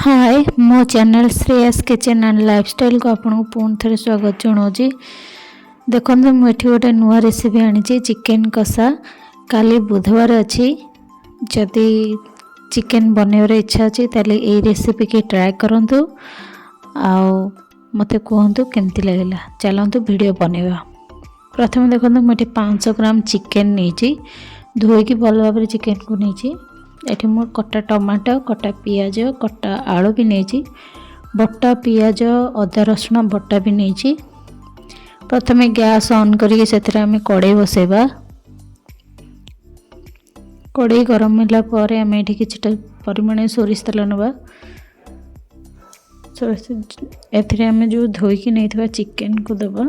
हाय मो channel Shreyas kitchen and lifestyle को आपको पुणी थे स्वागत जनावि। देखो मुझे गोटे नुआ रेसिपी आनी चिकेन कषा। काली बुधवार अच्छी जदि चिकेन बनवर इच्छा अच्छी ताले ये रेसिपी की ट्राए करूँ मते कहतु केमती लगे। चलतु वीडियो बनवा। प्रथम देखो मुझे 500 ग्राम चिकेन नहीं धोईकी भल भाव चिकेन को नहीं एठी मोर कटा टमाटो कटा पियाज कटा आलू भी नहीं बटा पियाज अदा रसुण बटा भी नहीं। प्रथमे गैस ऑन करके से कड़े बसेबा। कड़े गरम होला पर आम ये किछटा परिमाण सोरिष तेल नवा। एम जो धोईकी नहीं चिकेन को दबा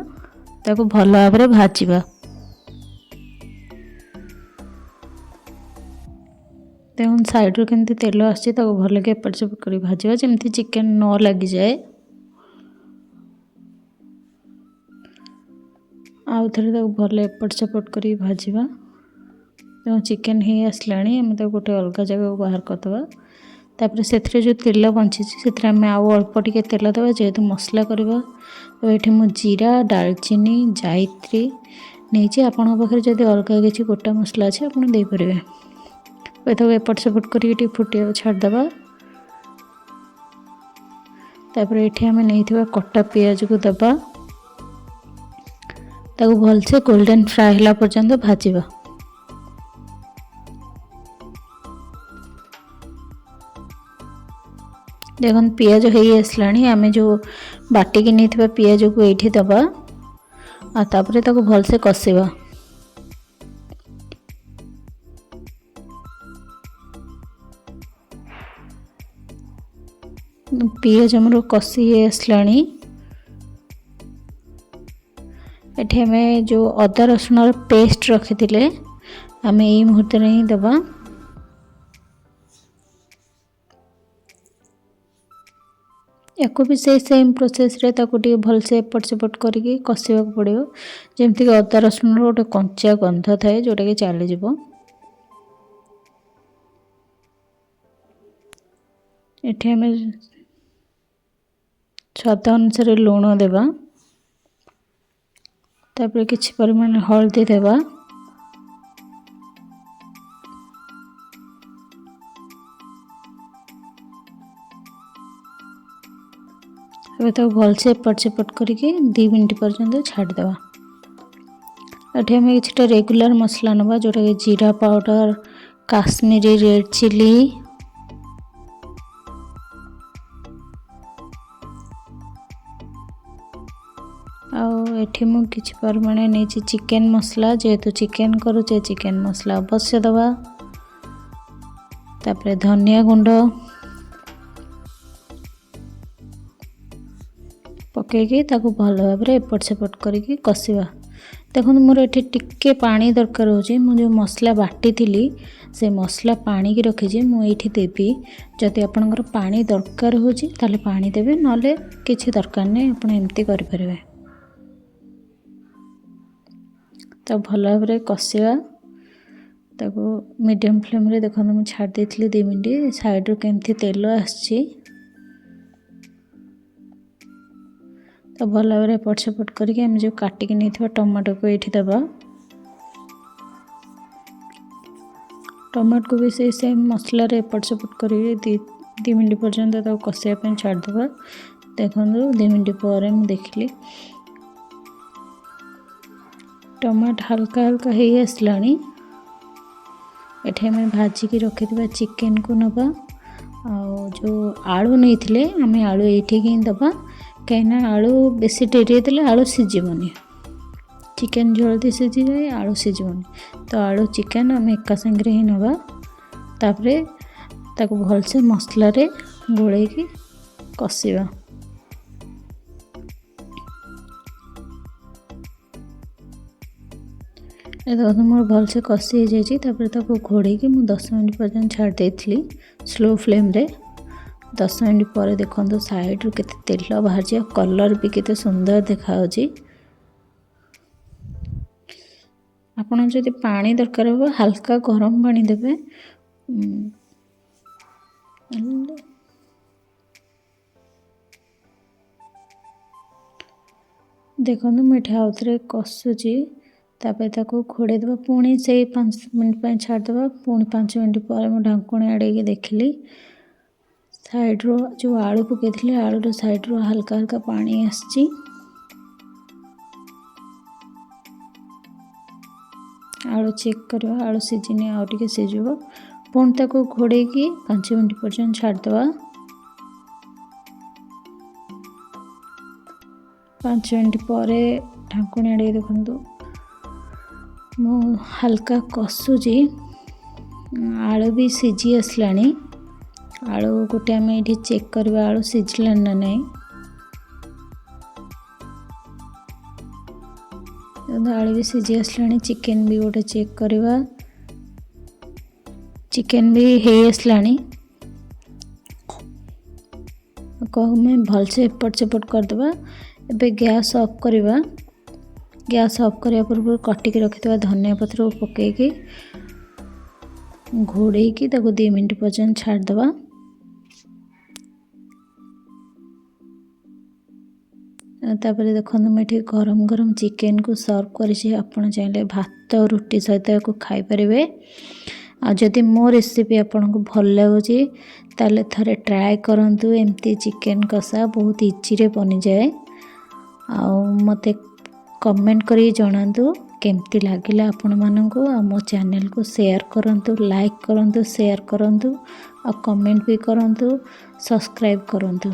ताको भल भाव भाजवा। देखो साइड रू केमती तेल आसी भल के एपट सेपट कर भाजवा जमती चिकेन न लगी जाए। आउ थे भल एपट सेपट कर भाजवा। देखो चिकेन ही आसला आम गोटे अलग जगह को बाहर करदे। तापर से जो तेल बची से आउ अल्प टिके तेल देवा जेहेतु मसला करवा। तो ये मु जीरा डालचीनी जायत्री नहीं आपण पाखे जब अलग किसी गोटा मसला अच्छे आपड़ देपर। एपट सेपट कर फुटिया छाड़दे। तापर ये आम नहीं कटा पियाज को दबा ताको भलसे गोल्डन फ्राए होला पर्यंत भाजवा। देखो पियाज हो आसला आम जो बाटिकी नहीं पियाज को ये दबा तापर ताको भलसे कषिबा। पियाज हमर कषि आसला एठी हमें जो अदा रसुण पेस्ट रखी थे आम यही मुहूर्त ही दबा। याको भी से सेम प्रोसेस रे ताको टी भलसे एपट सेपट करके कषिबा पड़ो जमती कि अदा रसुण गोटे कंचा गंध थाए जोटा कि चली जीवो। एठी हमें स्वाद अनुसार लुण देवा। तापर किछि परिमाण हल्दी देवा। तो भलसे एपट सेपट करके 2 मिनट पर्यंत छाड़देवा। ये आम किसी रेगुलर मसला नवा जोटा कि जीरा पाउडर काश्मीरी रेड चिली एठी मु किछि परिमाण नहीं चिकेन मसला जेहेतु चिकेन करुचे चिकेन मसला अवश्य दबा। तापर धनिया गुंड पकईकी ताको भल भाव एपट सेपट करके कषिबा। देखो मोर ये टिके पानी दरकार हो जो मसला बाटी थी से मसला पानी की रखी मुझे देवी। जदि आपंकर पानी दरकार हो पानी देवे ना किसी दरकार नहीं आप एमती करें। तो भल भाव कषिबा ताको मीडियम फ्लेम रे देखो मुझे छाड़ देती 2 मिनट साइड रू केमती तेल आसी। तो भल भाव एपट सेपट करके आम जो काटिकी नहीं टमाटो को ये दबा। टमाटो को भी से सेम मसला एपट सेपट कर 2 मिनट पर्यंत कषापी छाड़देवा। देखो 2 मिनट पर देखिली टमाटो हल्का हल्का हो आसला। एठी आम भाजिकी रखि चिकेन को नवा जो आलू नहीं थे आम आलू ये ही दबा कहीं आलू बेसी डेरी देले आलू सीझबनी। चिकेन जल्दी सीझी जाए आलू सीझबनी। तो आलू चिकेन आम एका संगे ही नवा तापरे ताको भलसे मसला रे गोलेकी कषिबा। देखो मोर भलसे कषि हो जाए घोड़े मुझे 10 मिनट पर्यंत छाड़ देती स्लो फ्लेम रे। 10 मिनट पर देखो साइड रू केते तेल बाहर जा कलर भी केते सुंदर देखा। आपन जदि पानी दरकार हो हल्का गरम पानी देवे। देखो मुझे आउ थे कषुची घोड़े देवा पुणी से 5 मिनट छाड़देवा पुणी 5 मिनट पर मुझे ढाकुणी आड़े देखिली साइड्रु जो आलू पकई आलूर साइड्रु हल्का हल्का पानी आसी आलू चेक करवा आलू सीझिनी आउ टिके सीझिबो पुणी ताको घोड़े की 5 मिनट पर्यंत छाड़देवा 5 मिनट पर ढाकुणी आड़े देखु मु हल्का कषुची आलू भी सीझी आसला आलू गोटे आम ये चेक करवा आलू सीझला ना नहीं आलू भी सीझी आसला चिकेन भी गोटे चेक करवा चिकेन भी हो आसला मैं भलसे एपट सेपट करदे एबे गैस ऑफ करवा गैस ऑफ करने पूर्व कटिकी रखिथा धनिया पत्र पकईकि घोड़े की 2 मिनट पर्यंत छाड़देवा तापर देखो मुझे गरम गरम चिकेन को सर्व करिछि आपण चाहे भात रुटी सहित को खाई परिबे जदि मो रेसिपी आपन को भल लगुची ताले थरे ट्राए करंतु एमती चिकेन कषा बहुत इजी रे बनी जाए आ मते कमेंट करी जणांतु केमती लागिला आपण मानकु आ मो चैनल को शेयर करंतु लाइक करंतु शेयर करंतु आ कमेंट भी करंतु सब्सक्राइब करंतु।